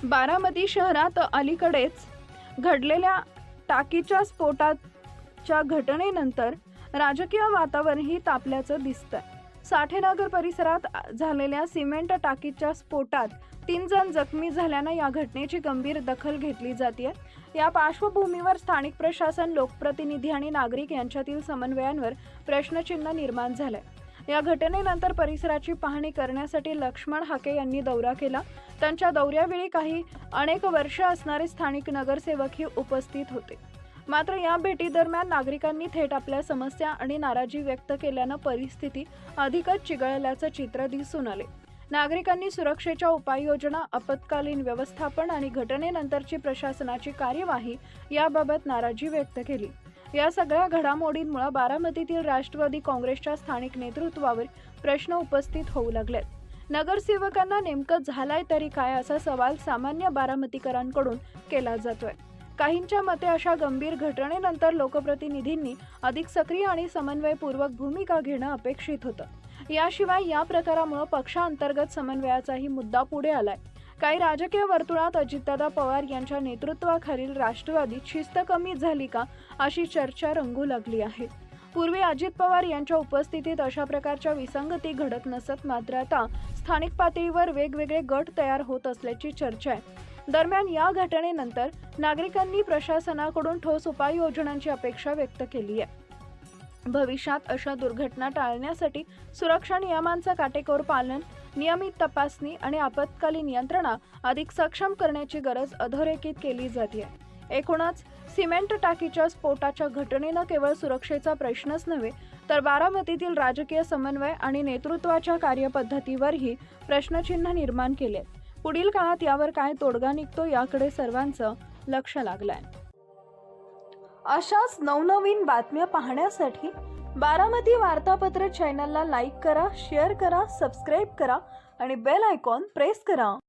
बारामती शहरात अलीकडेच घडलेल्या टाकीच्या स्फोटाच्या घटनेनंतर राजकीय वातावरणही तापल्याचं दिसतंय. साठेनगर परिसरात झालेल्या सिमेंट टाकीच्या स्फोटात 3 जण जखमी झाल्यानं या घटनेची गंभीर दखल घेतली जाते. या पार्श्वभूमीवर स्थानिक प्रशासन, लोकप्रतिनिधी आणि नागरिक यांच्यातील समन्वयावर प्रश्नचिन्ह निर्माण झालंय. या घटनेनंतर परिसराची पाहणी करण्यासाठी लक्ष्मण हाके यांनी दौरा केला. त्यांच्या दौऱ्यावेळी अनेक वर्ष असणारे स्थानिक नगरसेवकही उपस्थित होते. मात्र या भेटीदरम्यान नागरिकांनी थेट आपल्या समस्या आणि नाराजी व्यक्त केल्यानं परिस्थिती अधिकच चिघळल्याचं चित्र दिसून आले. नागरिकांनी सुरक्षेच्या उपाययोजना, आपत्कालीन व्यवस्थापन आणि घटनेनंतरची प्रशासनाची कार्यवाही याबाबत नाराजी व्यक्त केली. या सगळ्या घडामोडींमुळे बारामतीतील राष्ट्रवादी काँग्रेसच्या स्थानिक नेतृत्वावर प्रश्न उपस्थित होऊ लागलेत. नगरसेवकांना नेमकं झालंय तरी काय, असा सवाल सामान्य बारामतीकरांकडून केला जातोय. काहींच्या मते अशा गंभीर घटनेनंतर लोकप्रतिनिधींनी अधिक सक्रिय आणि समन्वयपूर्वक भूमिका घेणं अपेक्षित होतं. याशिवाय या प्रकारामुळे पक्षांतर्गत समन्वयाचाही मुद्दा पुढे आलाय. काही राजकीय वर्तुळात अजितदादा पवार यांच्या नेतृत्वाखालील राष्ट्रवादीत शिस्त कमी झाली का, अशी चर्चा रंगू लागली आहे. पूर्वी अजित पवार यांच्या उपस्थितीत अशा प्रकारच्या विसंगती घडत नसत, मात्र आता स्थानिक पातळीवर वेगवेगळे गट तयार होत असल्याची चर्चा आहे. दरम्यान या घटनेनंतर नागरिकांनी प्रशासनाकडून ठोस उपाययोजनांची अपेक्षा व्यक्त केली आहे. भविष्यात अशा दुर्घटना टाळण्यासाठी सुरक्षा नियमांचं काटेकोर पालन, नियमित तपासणी आणि आपत्कालीन यंत्रणा अधिक सक्षम करण्याची गरज अधोरेखित केली जाते. एकूणच सिमेंट टाकीच्या स्फोटाच्या घटनेनं केवळ सुरक्षेचा प्रश्नच नव्हे, तर बारामतीतील राजकीय समन्वय आणि नेतृत्वाच्या कार्यपद्धतीवरही प्रश्नचिन्ह निर्माण केले. पुढील काळात यावर काय तोडगा निघतो याकडे सर्वांचं लक्ष लागलंय. अशाच नवनवीन बातम्या पाहण्यासाठी बारामती वार्तापत्र चॅनलला लाईक करा, शेअर करा, सबस्क्राईब करा आणि बेल आयकॉन प्रेस करा.